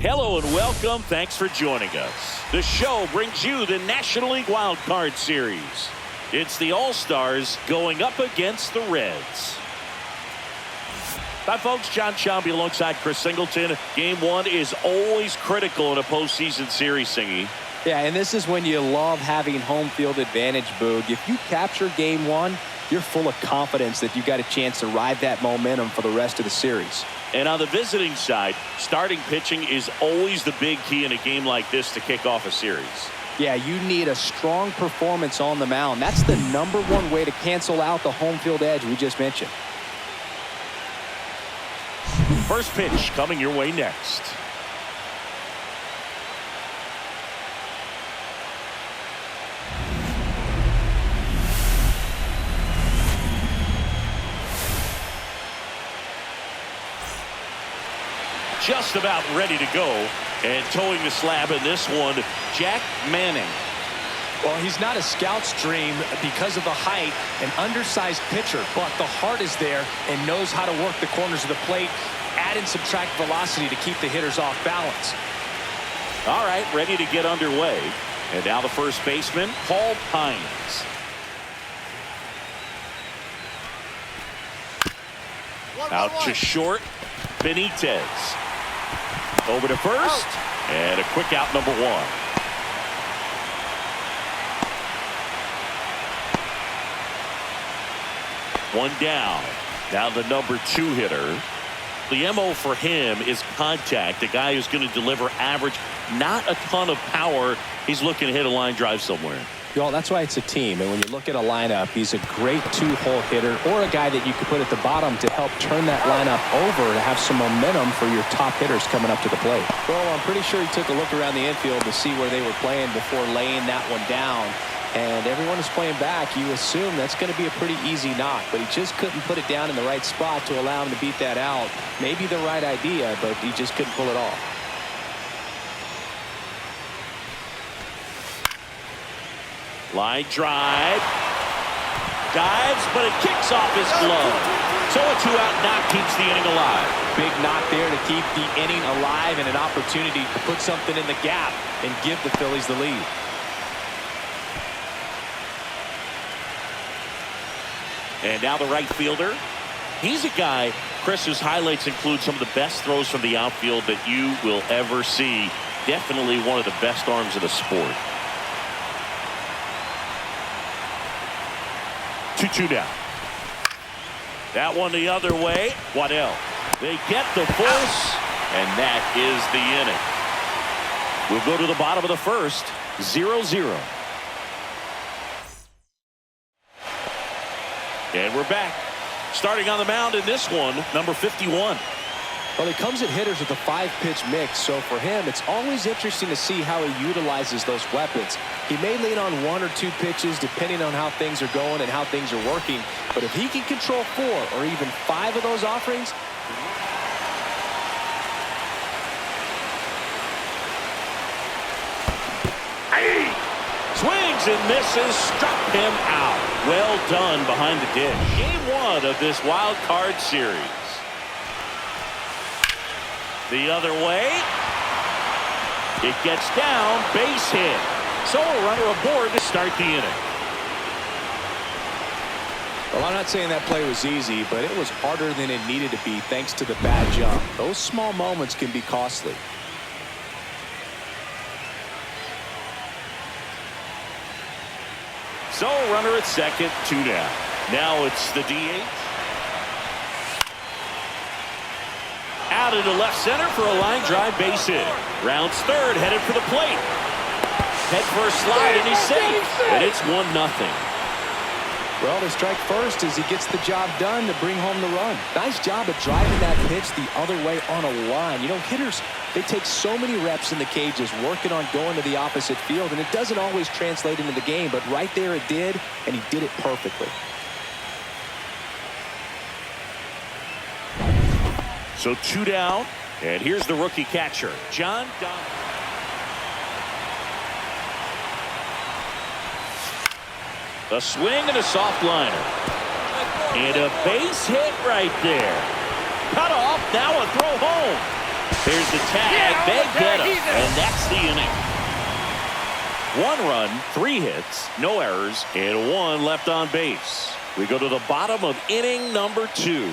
Hello and welcome. Thanks for joining us. The show brings you the National League Wild Card Series. It's the All-Stars going up against the Reds. Hi, folks. John Shambi alongside Chris Singleton. Game one is always critical in a postseason series, Singy. Yeah, and this is when you love having home field advantage, Boog. If you capture game one, you're full of confidence that you've got a chance to ride that momentum for the rest of the series. And on the visiting side, starting pitching is always the big key in a game like this to kick off a series. Yeah, you need a strong performance on the mound. That's the #1 way to cancel out the home field edge we just mentioned. First pitch coming your way next. Just about ready to go, and towing the slab in this one, Jack Manning. Well, he's not a scout's dream because of the height, an undersized pitcher, but the heart is there and knows how to work the corners of the plate, add and subtract velocity to keep the hitters off balance. All right, ready to get underway. And now the first baseman, Paul Pines. Out to short, Benitez. Over to first, and a quick out, number one. One down. Now the number 2 hitter. The MO for him is contact. A guy who's going to deliver average, not a ton of power. He's looking to hit a line drive somewhere. Well, that's why it's a team. And when you look at a lineup, he's a great 2-hole hitter or a guy that you could put at the bottom to help turn that lineup over to have some momentum for your top hitters coming up to the plate. Well, I'm pretty sure he took a look around the infield to see where they were playing before laying that one down. And everyone is playing back. You assume that's going to be a pretty easy knock, but he just couldn't put it down in the right spot to allow him to beat that out. Maybe the right idea, but he just couldn't pull it off. Line drive. Dives, but it kicks off his glove. So a 2-out knock keeps the inning alive. Big knock there to keep the inning alive and an opportunity to put something in the gap and give the Phillies the lead. And now the right fielder. He's a guy, Chris, whose highlights include some of the best throws from the outfield that you will ever see. Definitely one of the best arms of the sport. 2-2 down. That one the other way. Waddell. They get the force, and that is the inning. We'll go to the bottom of the first. 0-0. And we're back. Starting on the mound in this one, number 51. Well, he comes at hitters with a 5-pitch mix, so for him, it's always interesting to see how he utilizes those weapons. He may lean on 1 or 2 pitches depending on how things are going and how things are working, but if he can control 4 or even 5 of those offerings, swings and misses, struck him out. Well done behind the dish. Game 1 of this wild card series. The other way. It gets down, base hit. So a runner aboard to start the inning. well, I'm not saying that play was easy, but it was harder than it needed to be thanks to the bad jump. Those small moments can be costly. So a runner at second, 2 down. Now it's the DH. Out into left center for a line drive base hit. Rounds third, headed for the plate. Head for a slide, and he's safe. And it's 1-0. Well, they strike first as he gets the job done to bring home the run. Nice job of driving that pitch the other way on a line. You know, hitters, they take so many reps in the cages working on going to the opposite field, and it doesn't always translate into the game, but right there it did, and he did it perfectly. So 2 down, and here's the rookie catcher, John Don. A swing and a soft liner. And a base hit right there. Cut off, now a throw home. Here's the tag. They get him. And that's the inning. 1 run, 3 hits, no errors, and 1 left on base. We go to the bottom of inning number 2.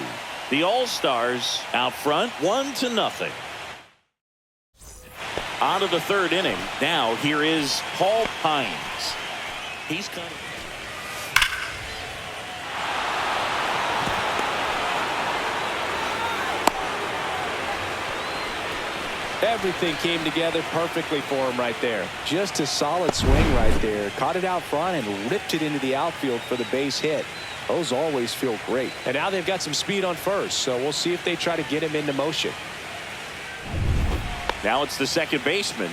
The All-Stars out front 1-0. On to the 3rd inning. Now here is Paul Pines. He's coming. Everything came together perfectly for him right there. Just a solid swing right there. Caught it out front and ripped it into the outfield for the base hit. Those always feel great. And now they've got some speed on first, so we'll see if they try to get him into motion. Now it's the second baseman.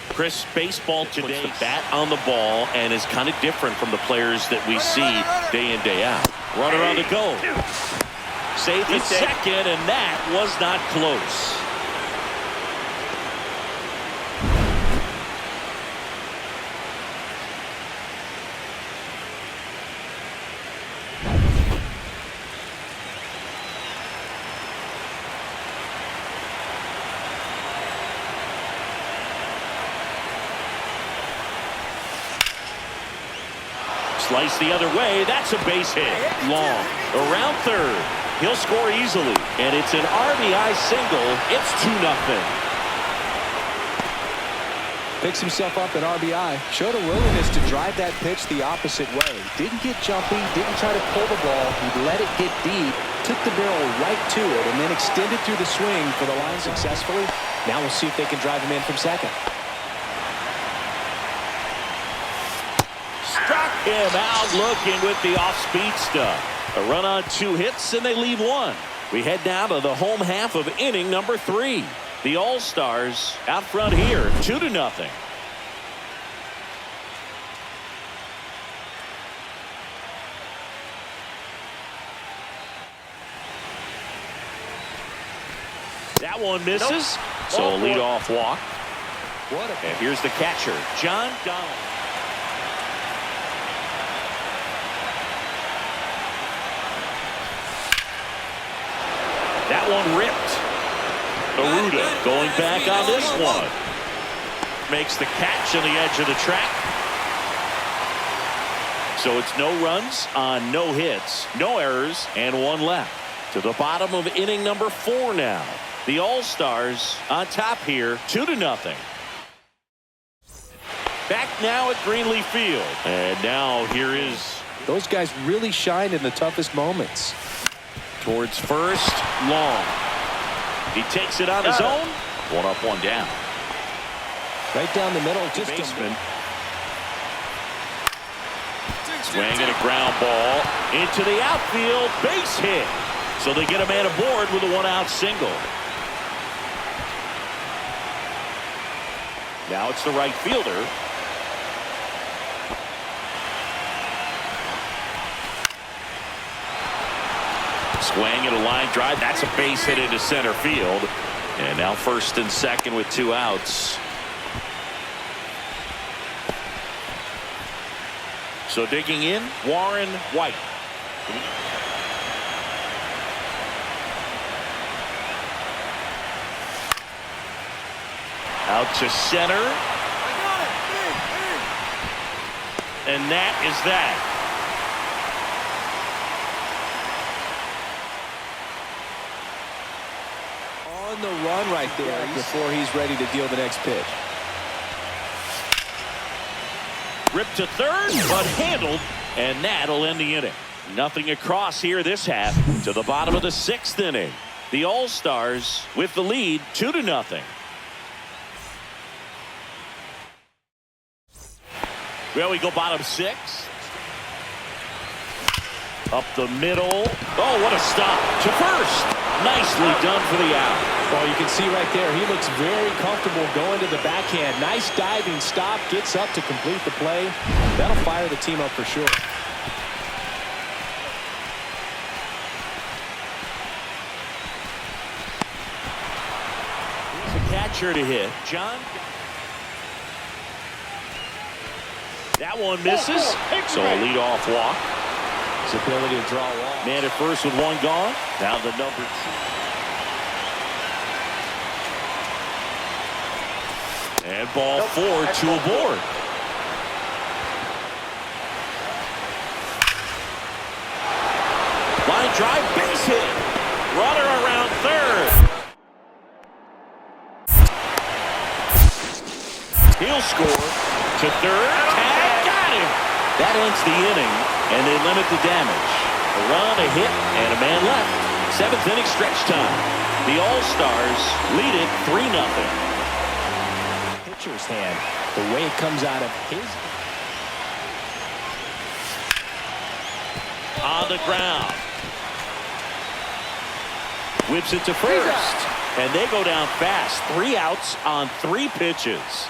Chris, baseball today, puts the bat on the ball and is kind of different from the players that we see day in, day out. Runner on the go. Safe at second, and that was not close. Slice the other way. That's a base hit. Long. Around third. He'll score easily. And it's an RBI single. It's 2-0. Picks himself up an RBI. Showed a willingness to drive that pitch the opposite way. Didn't get jumpy. Didn't try to pull the ball. He let it get deep. Took the barrel right to it. And then extended through the swing for the line successfully. Now we'll see if they can drive him in from second. Struck him out looking with the off-speed stuff. A run on 2 hits, and they leave 1. We head down to the home half of inning number 3. The All-Stars out front here, 2-0. That one misses. So a leadoff walk. And here's the catcher, John Donald. That one ripped. Aruda going back on this one. Makes the catch on the edge of the track. So it's no runs on no hits, no errors, and 1 left. To the bottom of inning number 4 now. The All-Stars on top here, 2-0. Back now at Greenleaf Field. And now here is. Those guys really shined in the toughest moments. Towards first, long. He takes it on his own. 1 up, 1 down. Right down the middle, just baseman. Swinging a ground ball into the outfield, base hit. So they get a man aboard with a 1-out single. Now it's the right fielder. Swing and a line drive. That's a base hit into center field. And now first and second with 2 outs. So digging in, Warren White. Out to center. And that is that. On the run right there before he's ready to deal the next pitch. Ripped to third, but handled, and that'll end the inning. Nothing across here this half. To the bottom of the 6th inning. The All-Stars with the lead, 2-0. Well, we go bottom 6. Up the middle. Oh, what a stop to first. Nicely done for the out. Well, you can see right there, he looks very comfortable going to the backhand. Nice diving stop, gets up to complete the play. That'll fire the team up for sure. Here's a catcher to hit. John. That one misses. So a leadoff walk. His ability to draw walks. Man at first with 1 gone. Now the number 2. And ball 4, 2 aboard. Line drive, base hit. Runner around third. He'll score to third. Tag, got him. That ends the inning, and they limit the damage. A run, a hit, and a man left. 7th inning stretch time. The All-Stars lead it 3-0. Pitcher's hand, the way it comes out of his. On the ground. Whips it to first. And they go down fast. 3 outs on 3 pitches.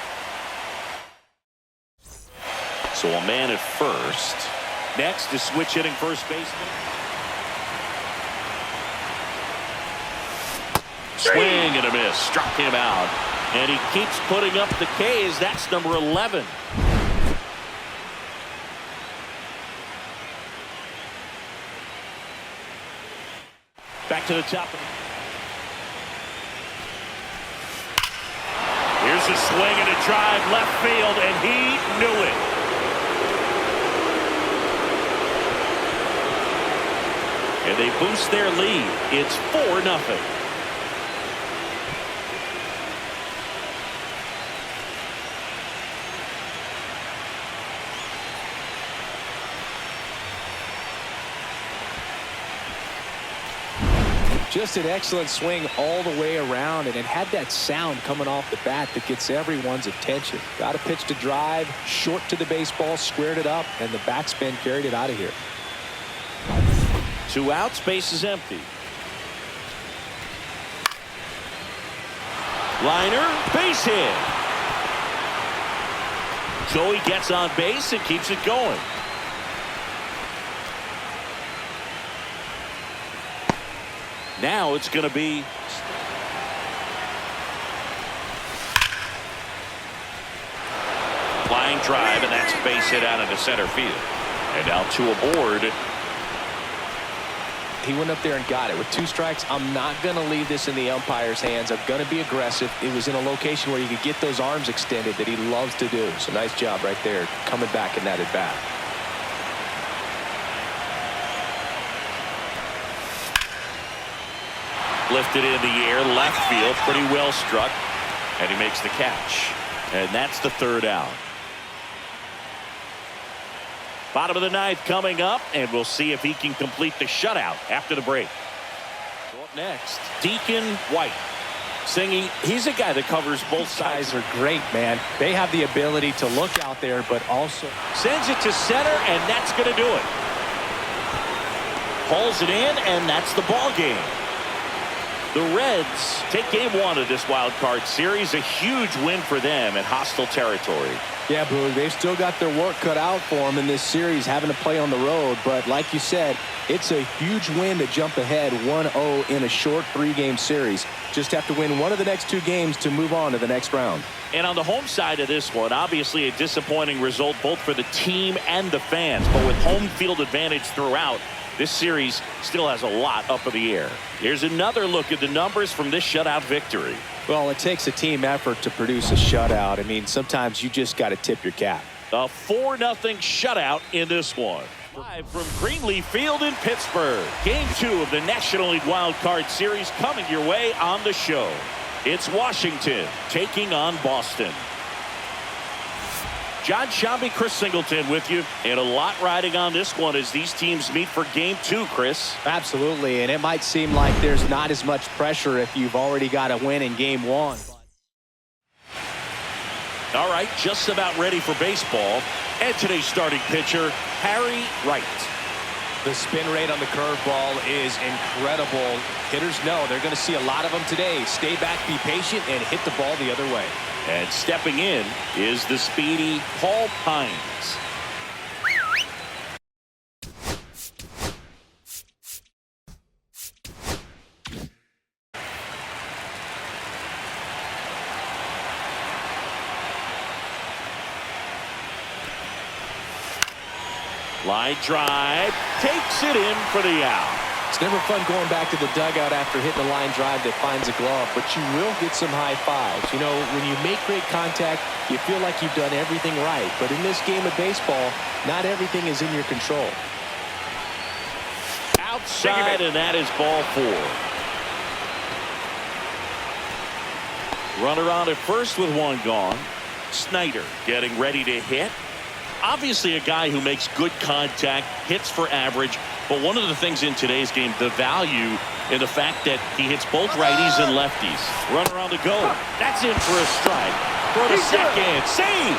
So a man at first. Next is switch hitting first baseman. Swing and a miss. Struck him out. And he keeps putting up the K's. That's number 11. Back to the top. Here's a swing and a drive left field, and he knew it. And they boost their lead. It's 4-0. Just an excellent swing all the way around, and it had that sound coming off the bat that gets everyone's attention. Got a pitch to drive, short to the baseball, squared it up, and the backspin carried it out of here. 2 outs, base is empty. Liner, base hit. So he gets on base and keeps it going. Now it's going to be flying drive, and that's base hit out into center field. And now 2 aboard. He went up there and got it. With 2 strikes, I'm not going to leave this in the umpire's hands. I'm going to be aggressive. It was in a location where you could get those arms extended that he loves to do. So nice job right there, coming back in that at bat. Lifted in the air, left field, pretty well struck, and he makes the catch. And that's the 3rd out. Bottom of the 9th coming up, and we'll see if he can complete the shutout after the break. So up next, Deacon White. Singing, he's a guy that covers both sides. Guys are great, man. They have the ability to look out there, but also Sends it to center, and that's going to do it. Pulls it in, and that's the ball game. The Reds take game 1 of this wild card series. A huge win for them in hostile territory. Yeah, Boog, they've still got their work cut out for them in this series, having to play on the road. But like you said, it's a huge win to jump ahead 1-0 in a short 3-game series. Just have to win one of the next 2 games to move on to the next round. And on the home side of this one, obviously a disappointing result both for the team and the fans. But with home field advantage throughout, this series still has a lot up in the air. Here's another look at the numbers from this shutout victory. Well, it takes a team effort to produce a shutout. I mean, sometimes you just got to tip your cap. A 4-0 shutout in this one. Live from Greenleaf Field in Pittsburgh. Game 2 of the National League Wild Card Series coming your way on the show. It's Washington taking on Boston. John Shambi, Chris Singleton with you, and a lot riding on this one as these teams meet for game 2, Chris. Absolutely, and it might seem like there's not as much pressure if you've already got a win in game 1. All right, just about ready for baseball. And today's starting pitcher, Harry Wright. The spin rate on the curveball is incredible. Hitters know they're going to see a lot of them today. Stay back, be patient, and hit the ball the other way. And stepping in is the speedy Paul Pines. Line drive, takes it in for the out. It's never fun going back to the dugout after hitting a line drive that finds a glove, but you will get some high fives. You know, when you make great contact, you feel like you've done everything right. But in this game of baseball, not everything is in your control. Outside, and that is ball 4. Runner on at first with one gone. Snyder getting ready to hit. Obviously a guy who makes good contact, hits for average, but one of the things in today's game, the value in the fact that he hits both righties and lefties. Runner on the go. That's in for a strike. For the second. Save!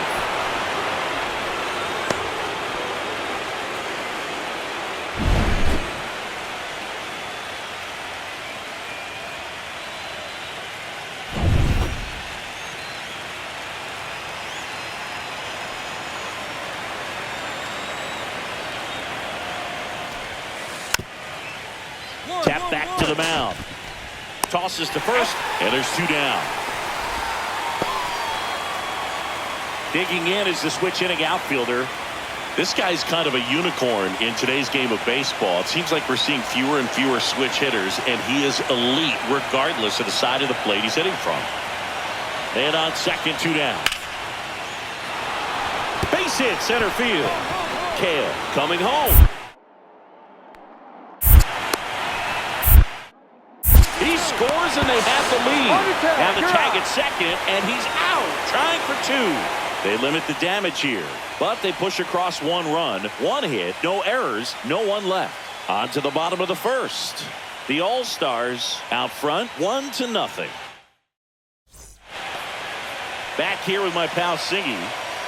Tap back to the mound. Tosses to first, and there's 2 down. Digging in is the switch inning outfielder. This guy's kind of a unicorn in today's game of baseball. It seems like we're seeing fewer and fewer switch hitters, and he is elite regardless of the side of the plate he's hitting from. And on second, 2 down. Base hit center field. Kale coming home. He scores and they have the lead. Now the tag at second, and he's out, trying for 2. They limit the damage here, but they push across 1 run, 1 hit, no errors, no one left. On to the bottom of the first. The All-Stars out front, 1-0. Back here with my pal Siggy,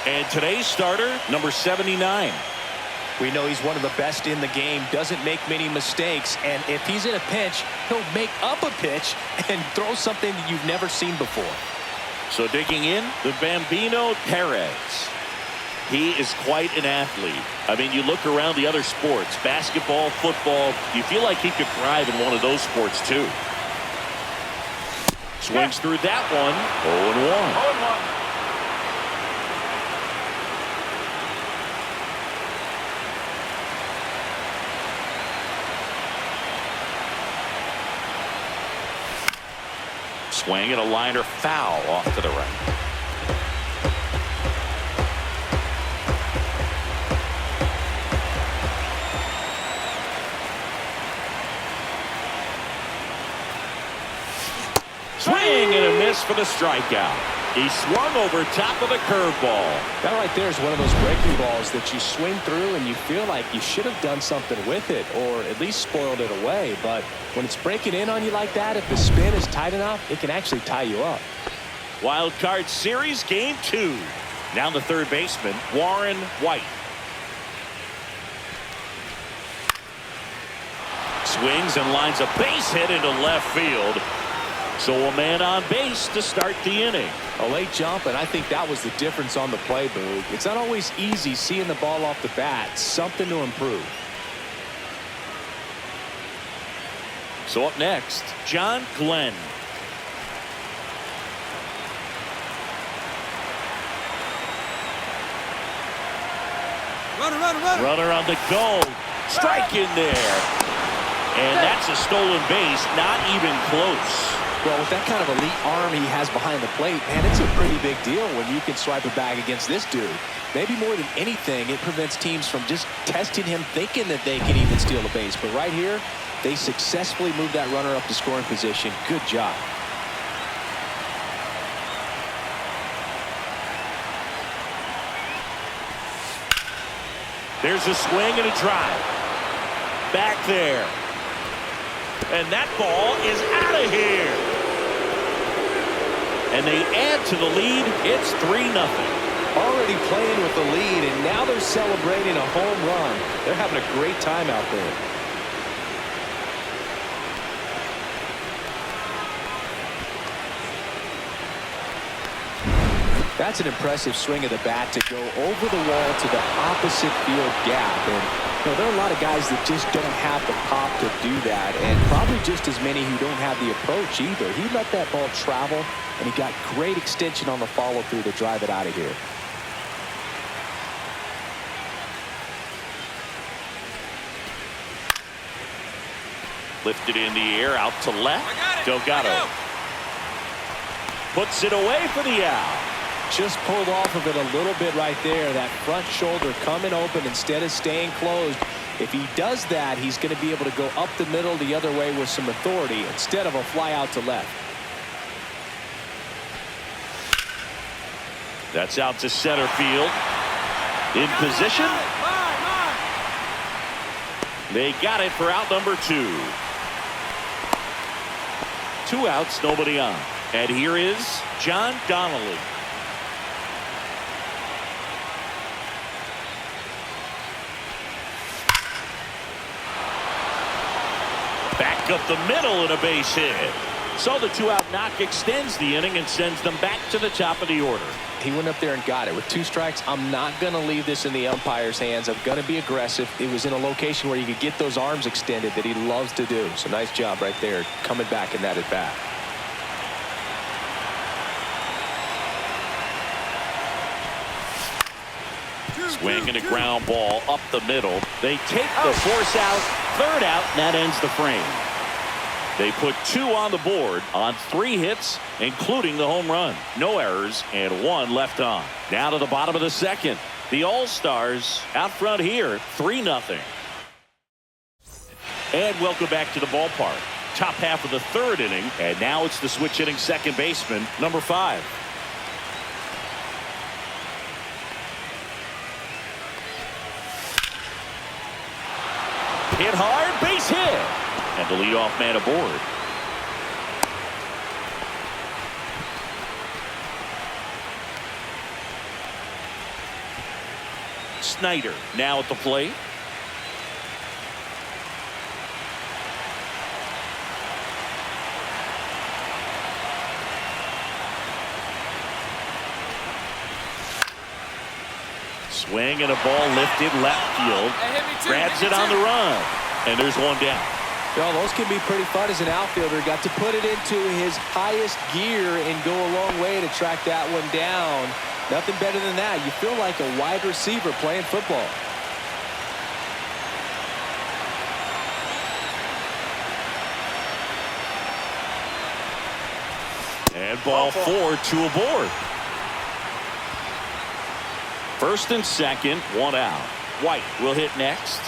and today's starter, number 79. We know he's one of the best in the game, doesn't make many mistakes, and if he's in a pinch, he'll make up a pitch and throw something that you've never seen before. So digging in, the Bambino Perez. He is quite an athlete. I mean, you look around the other sports, basketball, football, you feel like he could thrive in one of those sports too. Swings through that one, 0-1. Swing and a liner foul off to the right. Swing and a miss for the strikeout. He swung over top of the curveball. That right there is one of those breaking balls that you swing through and you feel like you should have done something with it or at least spoiled it away. But when it's breaking in on you like that, if the spin is tight enough, it can actually tie you up. Wild Card Series Game 2. Now the third baseman, Warren White. Swings and lines a base hit into left field. So a man on base to start the inning. A late jump, and I think that was the difference on the play, Boog. It's not always easy seeing the ball off the bat. Something to improve. So up next, John Glenn. Runner on the go. Strike in there. And that's a stolen base, not even close. Well, with that kind of elite arm he has behind the plate, man, it's a pretty big deal when you can swipe it back against this dude. Maybe more than anything, it prevents teams from just testing him thinking that they can even steal a base. But right here, they successfully moved that runner up to scoring position. Good job. There's a swing and a drive. Back there. And that ball is out of here. And they add to the lead. It's 3-0. Already playing with the lead, and now they're celebrating a home run. They're having a great time out there. That's an impressive swing of the bat to go over the wall to the opposite field gap. And you know, there are a lot of guys that just don't have the pop to do that, and probably just as many who don't have the approach either. He let that ball travel, and he got great extension on the follow-through to drive it out of here. Lifted in the air, out to left. Delgado puts it away for the out. Just pulled off of it a little bit right there. That front shoulder coming open instead of staying closed. If he does that, he's going to be able to go up the middle the other way with some authority instead of a fly out to left. That's out to center field. In position. They got it for out number 2. 2 outs, nobody on. And here is John Donnelly. Back up the middle and a base hit. So the 2-out knock extends the inning and sends them back to the top of the order. He went up there and got it. With 2 strikes, I'm not going to leave this in the umpire's hands. I'm going to be aggressive. It was in a location where you could get those arms extended that he loves to do. So nice job right there coming back in that at bat. Swing and a ground ball up the middle. They take the force out. 3rd out, and that ends the frame. They put 2 on the board on 3 hits, including the home run. No errors and 1 left on. Now to the bottom of the 2nd. The All-Stars out front here, 3-0. And welcome back to the ballpark. Top half of the 3rd inning, and now it's the switch hitting second baseman, number 5. Hit hard, base hit. And the leadoff man aboard. Snyder now at the plate. Swing and a ball lifted left field. Grabs it on the run. And there's 1 down. Well, those can be pretty fun as an outfielder. Got to put it into his highest gear and go a long way to track that one down. Nothing better than that. You feel like a wide receiver playing football. And ball 4, 2 aboard. 1st and 2nd, 1 out. White will hit next.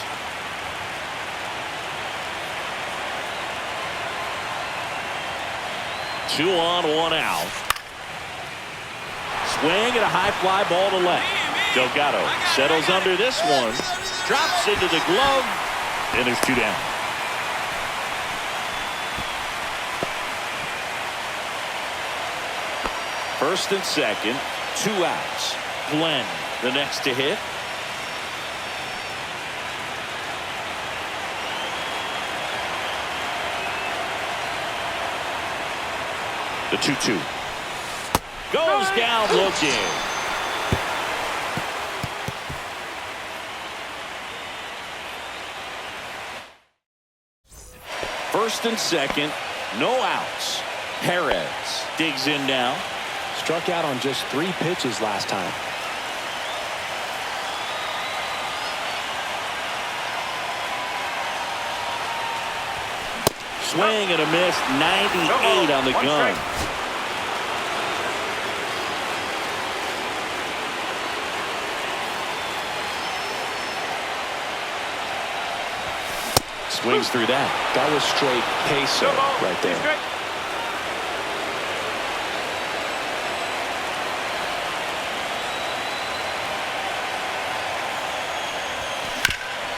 Two on, 1 out. Swing and a high fly ball to left. Delgado settles under this one. Drops into the glove. And there's 2 down. First and 2nd, 2 outs. Glenn, the next to hit. The 2-2 goes down looking. First and 2nd, no outs. Perez digs in now. Struck out on just 3 pitches last time. Swing and a miss. 98 on the gun. Swings through that. That was straight queso right there.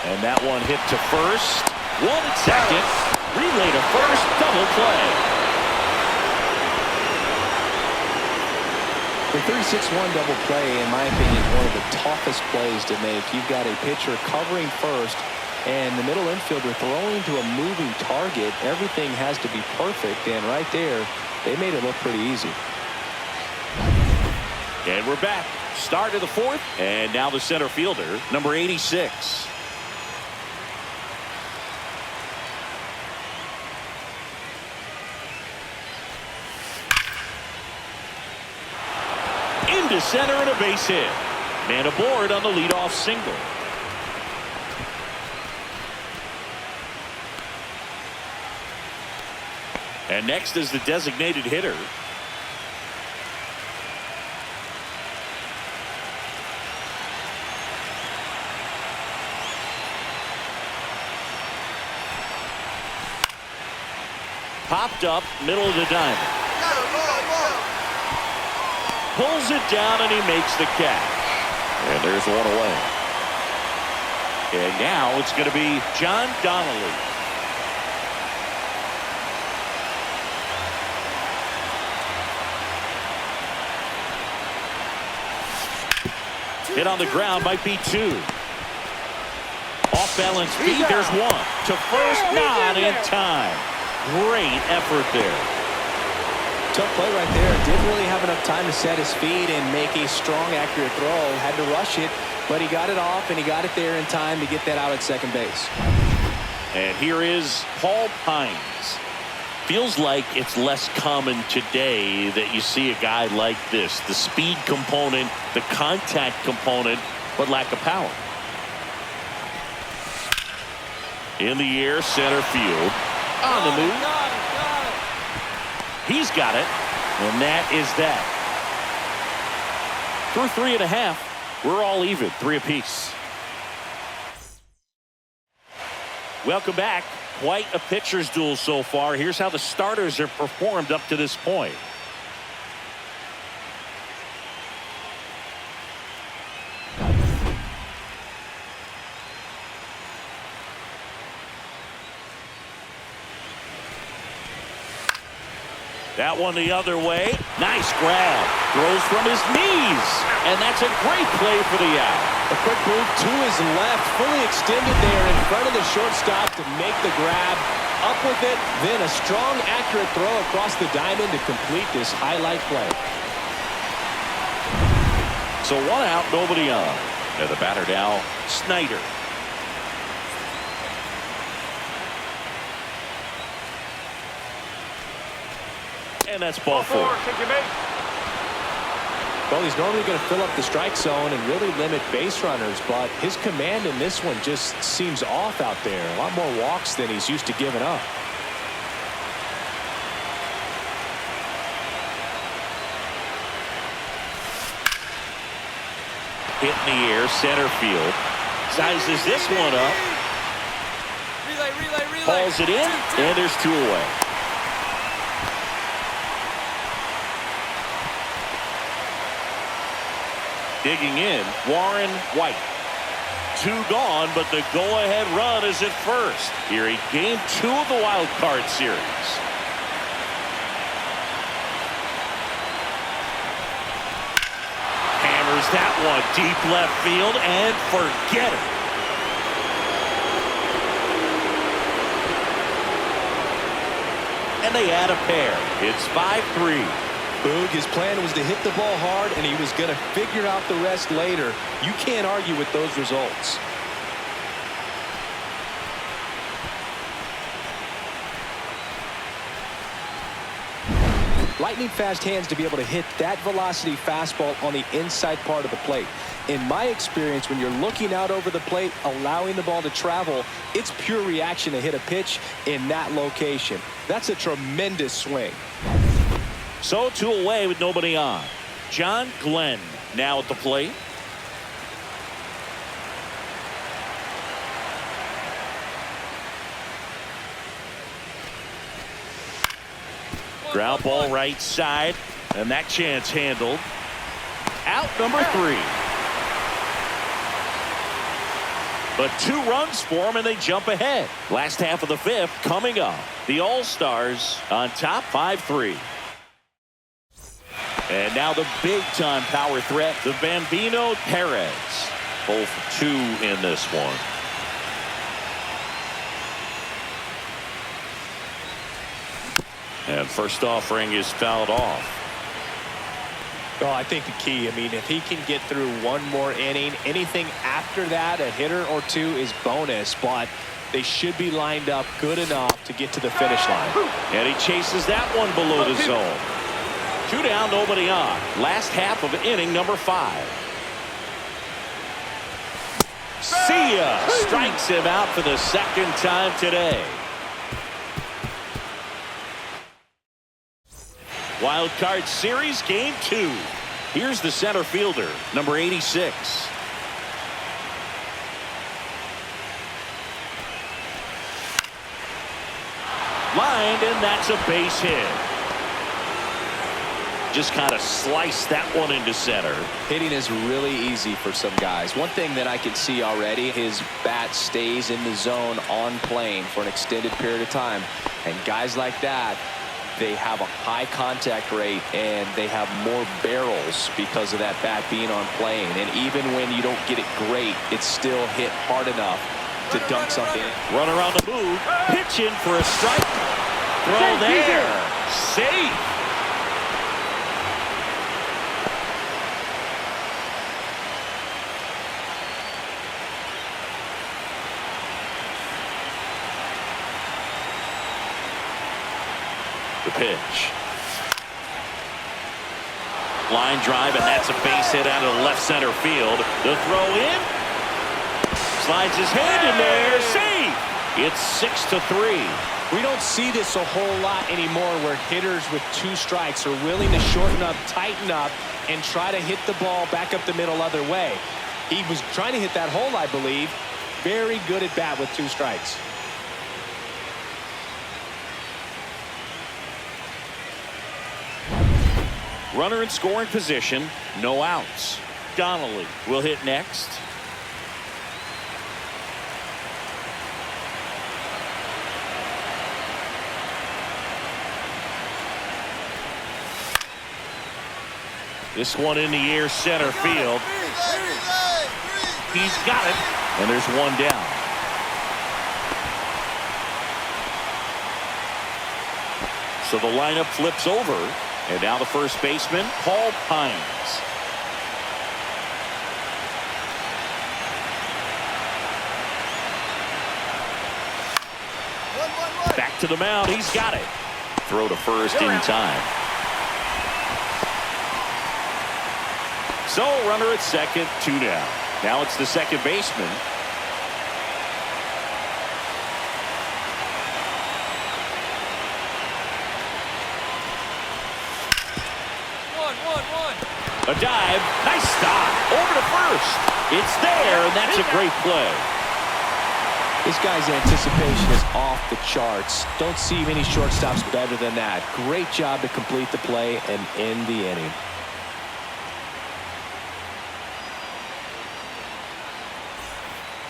And that one hit to first. 1 at second. Relay to first. Double play. The 36-1 double play, in my opinion, is one of the toughest plays to make. You've got a pitcher covering first, and the middle infielder throwing to a moving target. Everything has to be perfect, and right there, they made it look pretty easy. And we're back. Start of the 4th, and now the center fielder, number 86. Into center and a base hit. Man aboard on the leadoff single. And next is the designated hitter. Popped up, middle of the diamond. Pulls it down, and he makes the catch. And there's one away. And now it's going to be John Donnelly. Hit on the ground, might be two. Off balance feed, there's one. To first, not in time. Great effort there. Tough play right there. Didn't really have enough time to set his feet and make a strong, accurate throw. Had to rush it, but he got it off, and he got it there in time to get that out at second base. And here is Paul Pines. Feels like it's less common today that you see a guy like this. The speed component, the contact component, but lack of power. In the air, center field. On the move. He's got it. And that is that. Through 3.5, we're all even, 3 apiece. Welcome back. Quite a pitcher's duel so far. Here's how the starters have performed up to this point. That one the other way. Nice grab. Throws from his knees. And that's a great play for the out. A quick move to his left, fully extended there in front of the shortstop to make the grab. Up with it, then a strong, accurate throw across the diamond to complete this highlight play. So one out, nobody on. And the batter now, Snyder. And that's ball 4. Well, he's normally going to fill up the strike zone and really limit base runners, but his command in this one just seems off out there. A lot more walks than he's used to giving up. Hit in the air, center field. Sizes this one up. Relay. Hauls it in, and there's 2 away. Digging in, Warren White. 2 gone, but the go-ahead run is at first. Here in game 2 of the wild card series. Hammers that one deep left field and forget it. And they add a pair. It's 5-3. Boog, his plan was to hit the ball hard, and he was going to figure out the rest later. You can't argue with those results. Lightning fast hands to be able to hit that velocity fastball on the inside part of the plate. In my experience, when you're looking out over the plate, allowing the ball to travel, it's pure reaction to hit a pitch in that location. That's a tremendous swing. So 2 away with nobody on. John Glenn now at the plate. Ground ball right side, and that chance handled. Out number 3. But 2 runs for them, and they jump ahead. Last half of the 5th coming up. The All-Stars on top, 5-3. And now the big-time power threat, the Bambino Perez. 0 for 2 in this one. And first offering is fouled off. Well, I think the key, if he can get through 1 more inning, anything after that, a hitter or 2 is bonus, but they should be lined up good enough to get to the finish line. And he chases that one below the zone. 2 down, nobody on. Last half of inning number 5. See ya! Strikes him out for the 2nd time today. Wild Card Series Game 2. Here's the center fielder, number 86. Lined, and that's a base hit. Just kind of slice that one into center. Hitting is really easy for some guys. One thing that I can see already, his bat stays in the zone on plane for an extended period of time. And guys like that, they have a high contact rate and they have more barrels because of that bat being on plane. And even when you don't get it great, it's still hit hard enough to dunk something. Runner on the move, pitch in for a strike. Throw there, safe. The pitch. Line drive, and that's a base hit out of the left center field. The throw in. Slides his hand in there. Safe. It's 6-3. We don't see this a whole lot anymore where hitters with 2 strikes are willing to shorten up, tighten up, and try to hit the ball back up the middle other way. He was trying to hit that hole, I believe. Very good at bat with 2 strikes. Runner in scoring position, no outs. Donnelly will hit next. This one in the air, center field. He's got it, and there's one down. So the lineup flips over, and now the first baseman, Paul Pines. Back to the mound, he's got it. Throw to first in time. So runner at second, 2 down. Now it's the second baseman. A dive, nice stop, over to first. It's there, and that's a great play. This guy's anticipation is off the charts. Don't see many shortstops better than that. Great job to complete the play and end the inning.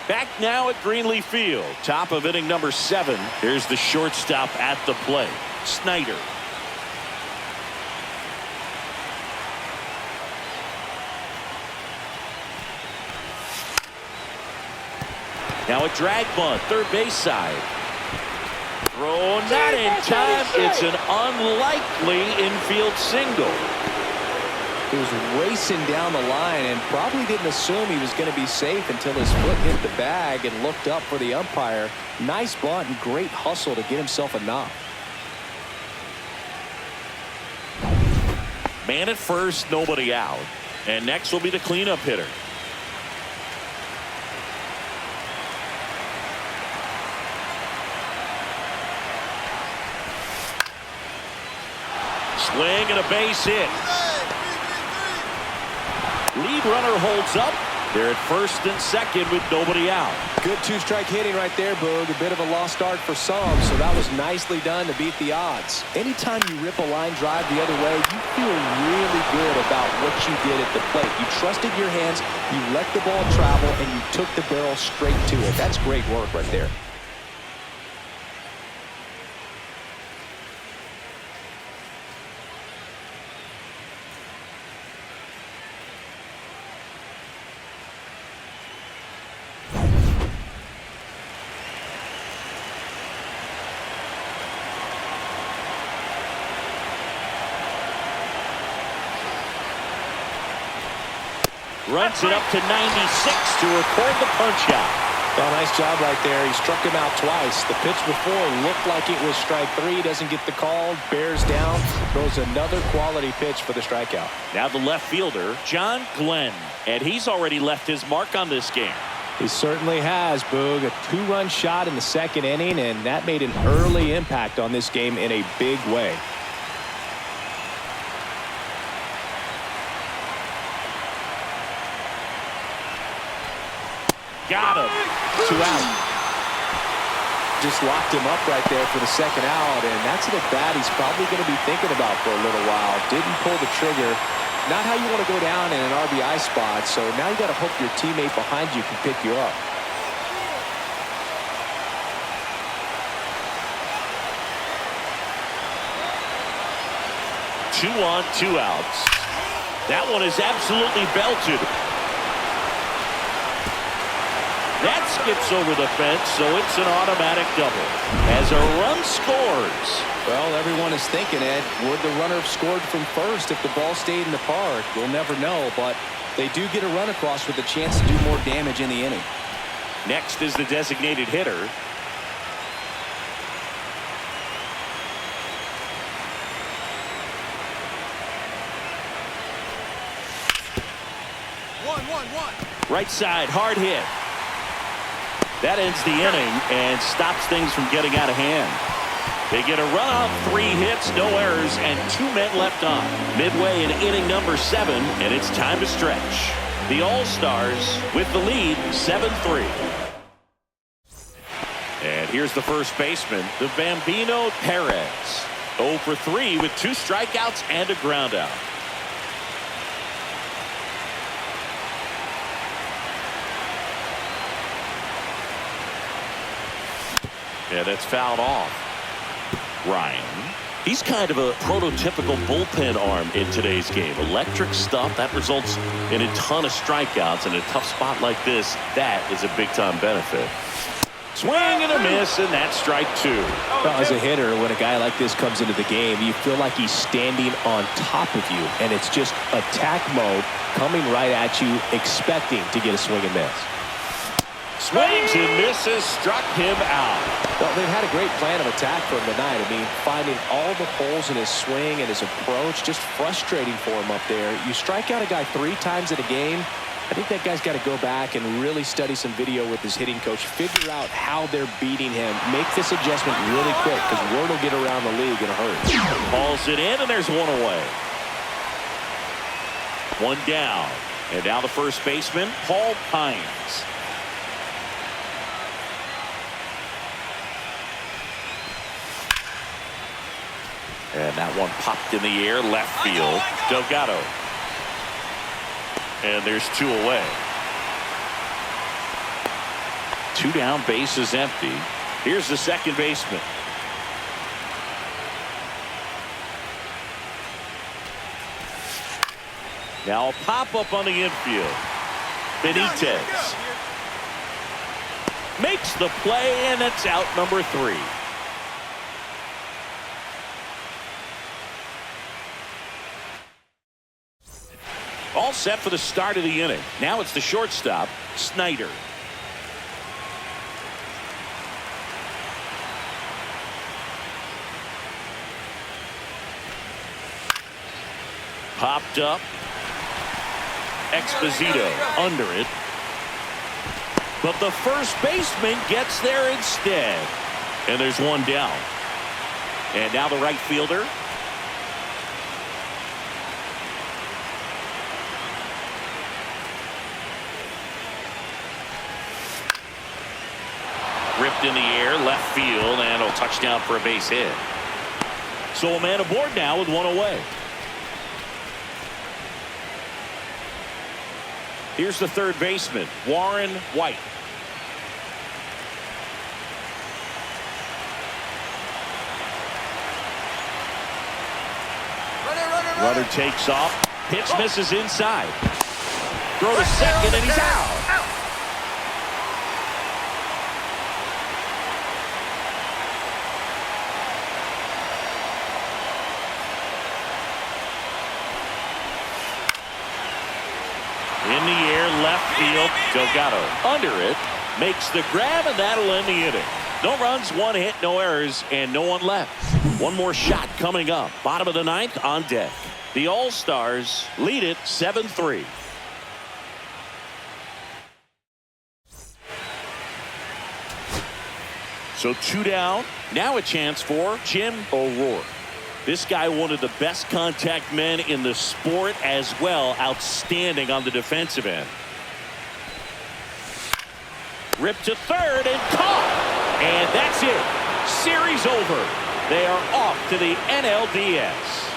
Back now at Greenleaf Field, top of inning number 7. Here's the shortstop at the plate, Snyder. Now a drag bunt, third base side. Throw not in time. It's an unlikely infield single. He was racing down the line and probably didn't assume he was going to be safe until his foot hit the bag and looked up for the umpire. Nice bunt and great hustle to get himself a knock. Man at first, nobody out. And next will be the cleanup hitter. Swing and a base hit. Lead runner holds up. They're at first and second with nobody out. Good 2-strike hitting right there, Boog. A bit of a lost start for some, so that was nicely done to beat the odds. Anytime you rip a line drive the other way, you feel really good about what you did at the plate. You trusted your hands, you let the ball travel, and you took the barrel straight to it. That's great work right there. Runs it up to 96 to record the punch out. Well, nice job right there. He struck him out twice. The pitch before looked like it was strike 3. Doesn't get the call. Bears down. Throws another quality pitch for the strikeout. Now the left fielder, John Glenn. And he's already left his mark on this game. He certainly has, Boog. A 2-run shot in the second inning, and that made an early impact on this game in a big way. Got him. 2 out. Just locked him up right there for the second out, and that's an at-bat he's probably going to be thinking about for a little while. Didn't pull the trigger. Not how you want to go down in an RBI spot, so now you got to hope your teammate behind you can pick you up. Two on, 2 outs. That one is absolutely belted. That skips over the fence, so it's an automatic double. As a run scores. Well, everyone is thinking, Ed, would the runner have scored from first if the ball stayed in the park? We'll never know, but they do get a run across with a chance to do more damage in the inning. Next is the designated hitter. Right side, hard hit. That ends the inning and stops things from getting out of hand. They get a run on 3 hits, no errors, and 2 men left on. Midway in inning number 7, and it's time to stretch. The All-Stars with the lead, 7-3. And here's the first baseman, the Bambino Perez. 0 for 3 with 2 strikeouts and a ground out. Yeah, that's fouled off. Ryan. He's kind of a prototypical bullpen arm in today's game. Electric stuff that results in a ton of strikeouts. In a tough spot like this, that is a big-time benefit. Swing and a miss, and that's strike 2. Well, as a hitter, when a guy like this comes into the game, you feel like he's standing on top of you, and it's just attack mode coming right at you, expecting to get a swing and miss. Swings and misses, struck him out. Well, they've had a great plan of attack for him tonight. I mean, finding all the holes in his swing and his approach, just frustrating for him up there. You strike out a guy 3 times in a game, I think that guy's got to go back and really study some video with his hitting coach, figure out how they're beating him, make this adjustment really quick, because word will get around the league in a hurry. Balls it in, and there's 1 away. 1 down. And now the first baseman, Paul Pines. And that one popped in the air, left field. Delgado. And there's 2 away. 2 down, base is empty. Here's the second baseman. Now a pop-up on the infield. Benitez makes the play, and that's out number 3. All set for the start of the inning. Now it's the shortstop, Snyder. Popped up. Exposito under it. But the first baseman gets there instead. And there's 1 down. And now the right fielder. Ripped in the air, left field, and a touchdown for a base hit. So a man aboard now with 1 away. Here's the third baseman, Warren White. Runner takes off. Pitch misses inside. Throw to second, and he's out. In the air, left field, Delgado under it, makes the grab, and that'll end the inning. No runs, 1 hit, no errors, and no one left. 1 more shot coming up. Bottom of the 9th on deck. The All-Stars lead it 7-3. So 2 down. Now a chance for Jim O'Rourke. This guy, one of the best contact men in the sport as well. Outstanding on the defensive end. Ripped to third and caught. And that's it. Series over. They are off to the NLDS.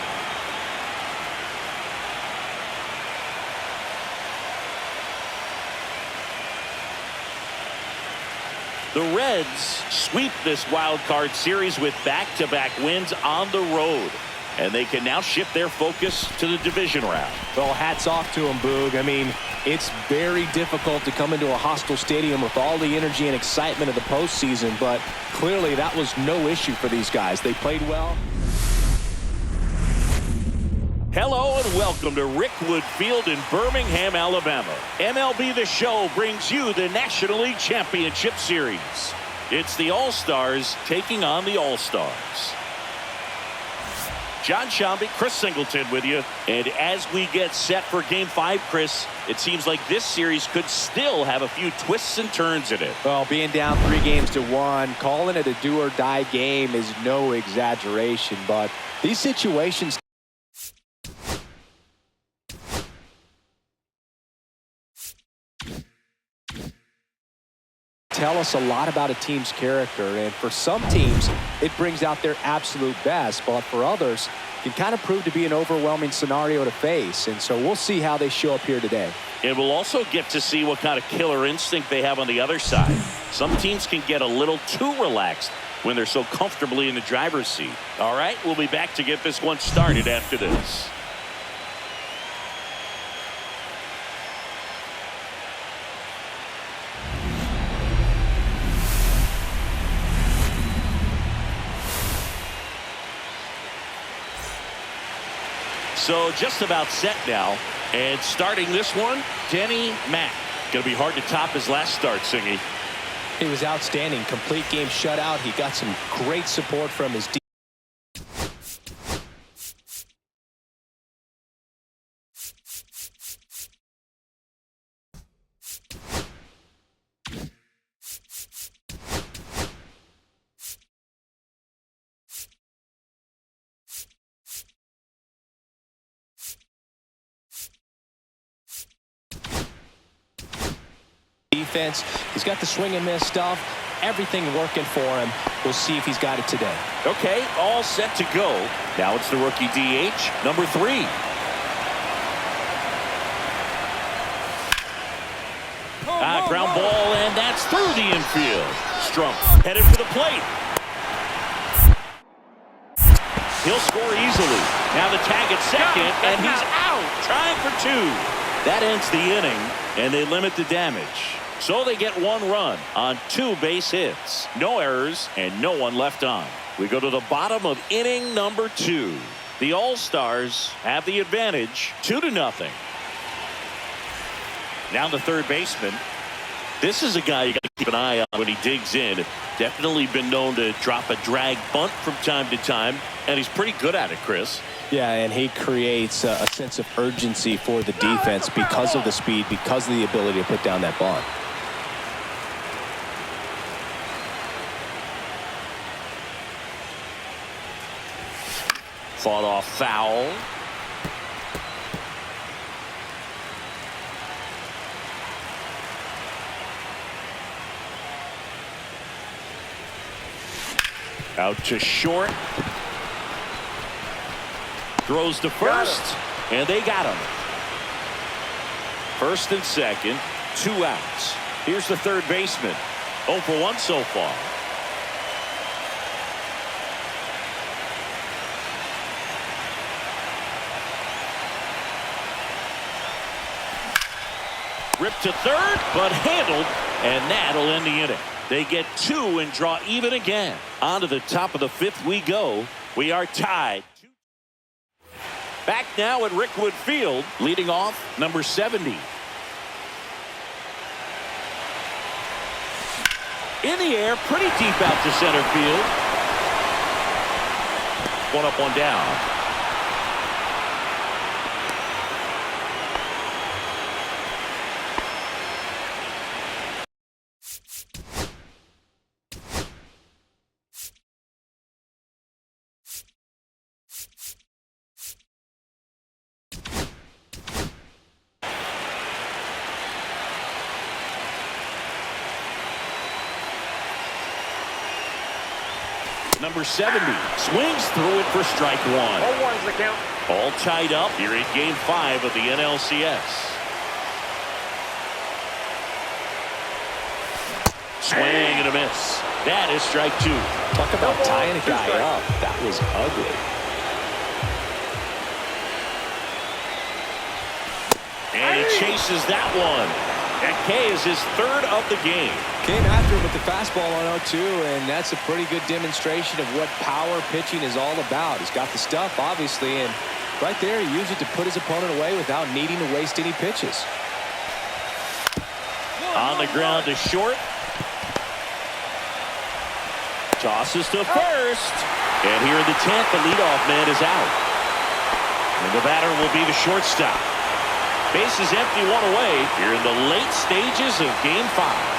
The Reds sweep this wild card series with back-to-back wins on the road. And they can now shift their focus to the division round. Well, hats off to him, Boog. I mean, it's very difficult to come into a hostile stadium with all the energy and excitement of the postseason, but clearly that was no issue for these guys. They played well. Hello and welcome to Rickwood Field in Birmingham, Alabama. MLB The Show brings you the National League Championship Series. It's the All-Stars taking on the All-Stars. John Shambi, Chris Singleton with you. And as we get set for Game 5, Chris, it seems like this series could still have a few twists and turns in it. Well, being down 3-1, calling it a do-or-die game is no exaggeration, but these situations tell us a lot about a team's character, and for some teams it brings out their absolute best, but for others it can kind of prove to be an overwhelming scenario to face, and so we'll see how they show up here today. And we'll also get to see what kind of killer instinct they have on the other side. Some teams can get a little too relaxed when they're so comfortably in the driver's seat. All right, we'll be back to get this one started after this. So just about set now. And starting this one, Denny Mack. Going to be hard to top his last start, Singy. He was outstanding. Complete game shutout. He got some great support from his defense. He's got the swing and miss stuff. Everything working for him. We'll see if he's got it today. Okay, all set to go. Now it's the rookie DH, number 3. Ground ball, and that's through the infield. Strump headed for the plate. He'll score easily. Now the tag at second, and he's out, trying for 2. That ends the inning, and they limit the damage. So they get 1 run on 2 base hits. No errors and no one left on. We go to the bottom of inning number 2. The All-Stars have the advantage, 2-0. Now the third baseman. This is a guy you got to keep an eye on when he digs in. Definitely been known to drop a drag bunt from time to time, and he's pretty good at it, Chris. Yeah, and he creates a sense of urgency for the defense because of the speed, because of the ability to put down that bunt. Fought off foul. Out to short. Throws to first, and they got him. First and second, 2 outs. Here's the third baseman. 0 for 1 so far. Ripped to third, but handled, and that'll end the inning. They get 2 and draw even again. On to the top of the 5th we go. We are tied. Back now at Rickwood Field, leading off number 70. In the air, pretty deep out to center field. 1 up, 1 down. Number 70 swings through it for strike one. 0-1's the count. All tied up here in Game 5 of the NLCS. Swing and a miss. That is strike two. Talk about tying a guy up. That was ugly. And he chases that one. And K is his third of the game. Came after him with the fastball on 0-2, and that's a pretty good demonstration of what power pitching is all about. He's got the stuff, obviously, and right there he used it to put his opponent away without needing to waste any pitches. On the ground to short. Tosses to first. And here in the 10th, the leadoff man is out. And the batter will be the shortstop. Bases empty, one away here in the late stages of Game 5.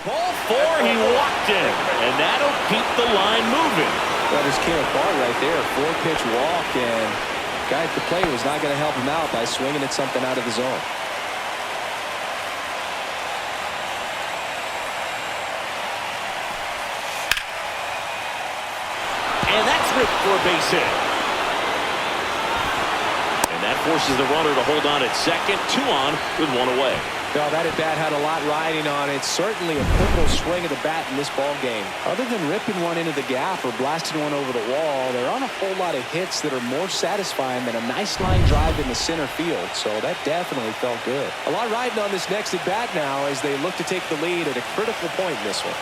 Ball 4, he walked in, and that'll keep the line moving. That just came apart right there. 4-pitch walk, and the guy at the plate was not going to help him out by swinging at something out of the zone. And that's ripped for a base hit. And that forces the runner to hold on at second. 2 on with 1 away. Well, that at bat had a lot riding on it. Certainly a pivotal swing of the bat in this ball game. Other than ripping one into the gap or blasting one over the wall, there aren't a whole lot of hits that are more satisfying than a nice line drive in the center field. So that definitely felt good. A lot riding on this next at bat now as they look to take the lead at a critical point in this one.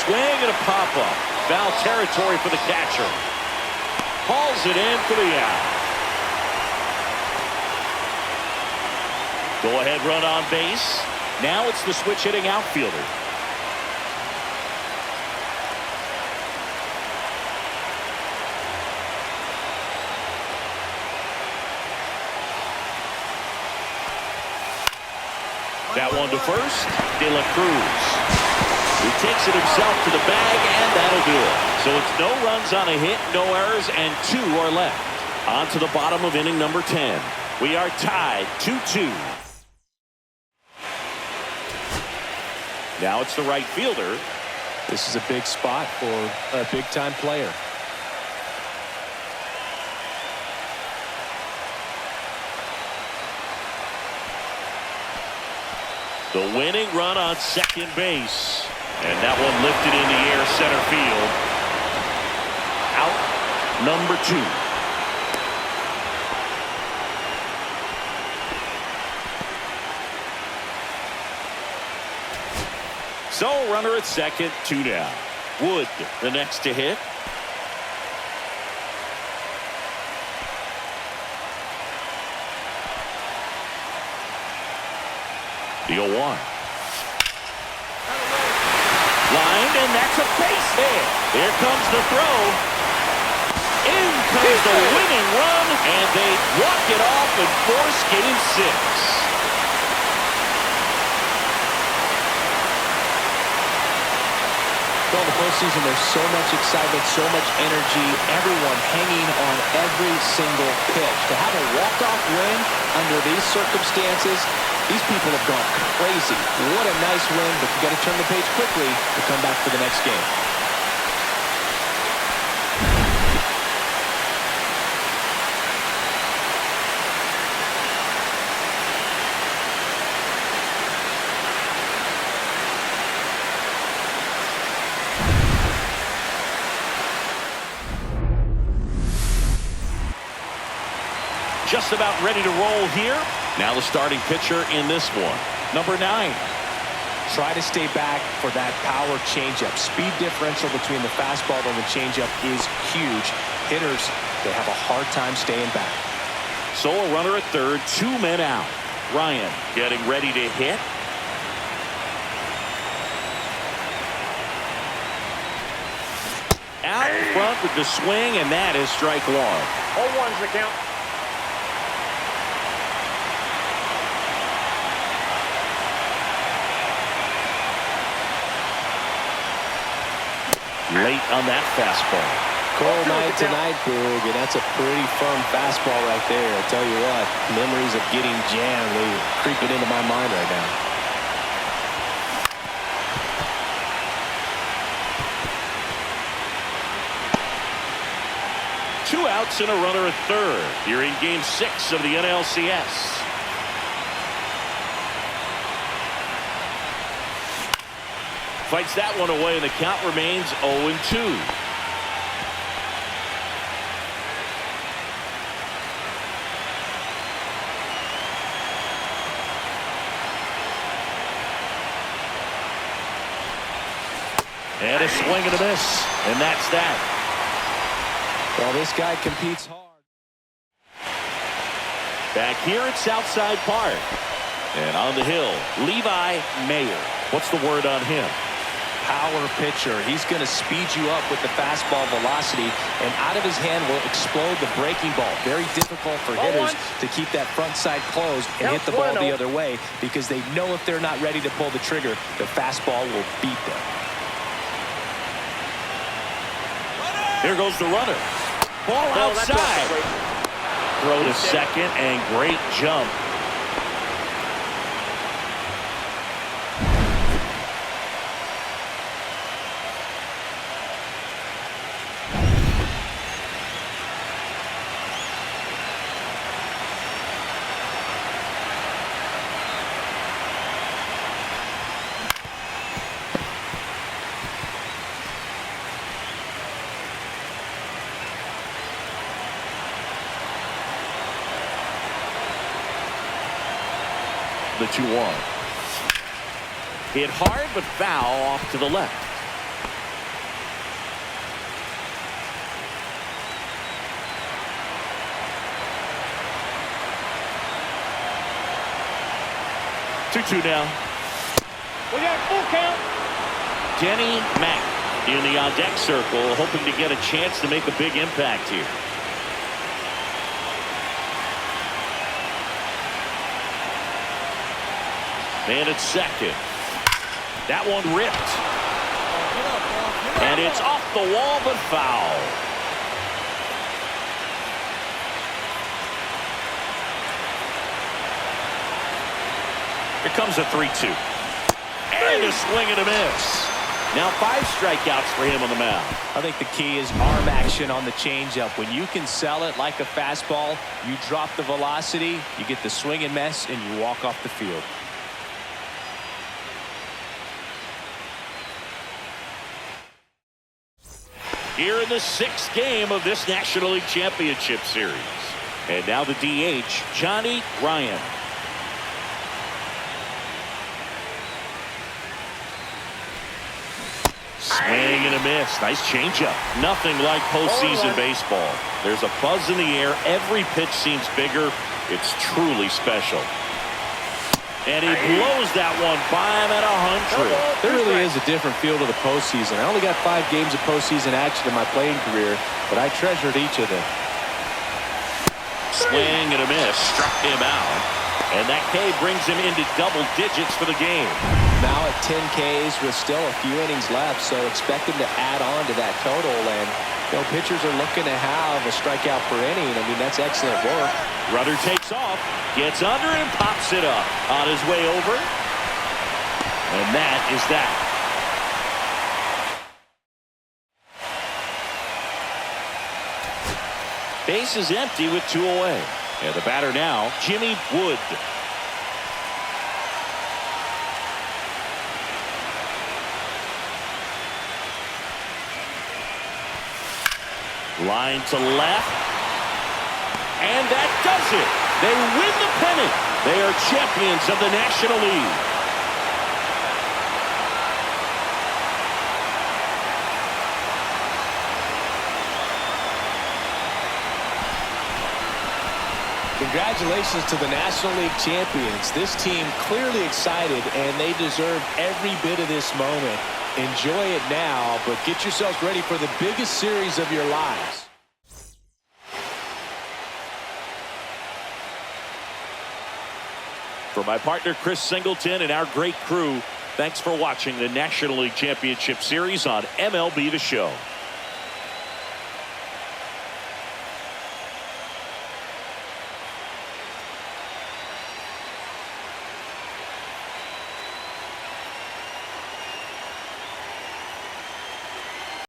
Swing and a pop-up. Foul territory for the catcher. Hauls it in for the out. Go-ahead run on base. Now it's the switch-hitting outfielder. That one to first. De La Cruz. He takes it himself to the bag, and that'll do it. So it's no runs on a hit, no errors, and 2 are left. On to the bottom of inning number 10. We are tied 2-2. Now it's the right fielder. This is a big spot for a big-time player. The winning run on second base. And that one lifted in the air center field. Out number 2. So runner at second, 2 down. Wood the next to hit. The 0-1. Lined, and that's a base hit. Here comes the throw. In comes the winning run, and they walk it off and force Game 6. Well, the postseason, there's so much excitement, so much energy, everyone hanging on every single pitch. To have a walk-off win under these circumstances, these people have gone crazy. What a nice win, but you got to turn the page quickly to come back for the next game. Just about ready to roll here. Now the starting pitcher in this one, number 9. Try to stay back for that power changeup. Speed differential between the fastball and the changeup is huge. Hitters, they have a hard time staying back. So a runner at third, 2 men out. Ryan getting ready to hit. Out in front with the swing, and that is strike 1. 0-1's the count. Late on that fastball. Full night tonight, Boog, and that's a pretty firm fastball right there. I tell you what, memories of getting jammed are creeping into my mind right now. Two outs and a runner at third here in Game 6 of the NLCS. Fights that one away, and the count remains 0-2. And a swing and a miss, and that's that. Well, this guy competes hard. Back here at Southside Park. And on the hill, Levi Mayer. What's the word on him? Power pitcher. He's going to speed you up with the fastball velocity, and out of his hand will explode the breaking ball. Very difficult for hitters to keep that front side closed and hit the ball the other way, because they know if they're not ready to pull the trigger, the fastball will beat them. Here goes the runner. Ball outside. Throw to second, and great jump. The 2-1. Hit hard but foul off to the left. Two now. We got a full count. Denny Mack in the on-deck circle, hoping to get a chance to make a big impact here. And it's second. That one ripped. And it's off the wall, but foul. Here comes a 3-2. And a swing and a miss. Now 5 strikeouts for him on the mound. I think the key is arm action on the changeup. When you can sell it like a fastball, you drop the velocity, you get the swing and miss, and you walk off the field. Here in the 6th game of this National League Championship Series. And now the DH, Johnny Ryan. Swing and a miss. Nice changeup. Nothing like postseason baseball. There's a buzz in the air. Every pitch seems bigger. It's truly special. And he blows that one by him at 100. There really is a different feel to the postseason. I only got 5 games of postseason action in my playing career, but I treasured each of them. Swing and a miss. Struck him out. And that K brings him into double digits for the game. Now at 10 Ks with still a few innings left, so expect him to add on to that total. And pitchers are looking to have a strikeout per inning. I mean, that's excellent work. Runner takes off, gets under and pops it up on his way over. And that is that. Base is empty with 2 away. And the batter now, Jimmy Wood. Line to left. And that does it. They win the pennant. They are champions of the National League. Congratulations to the National League champions. This team clearly excited, and they deserve every bit of this moment. Enjoy it now, but get yourselves ready for the biggest series of your lives. For my partner Chris Singleton and our great crew, thanks for watching the National League Championship Series on MLB The Show.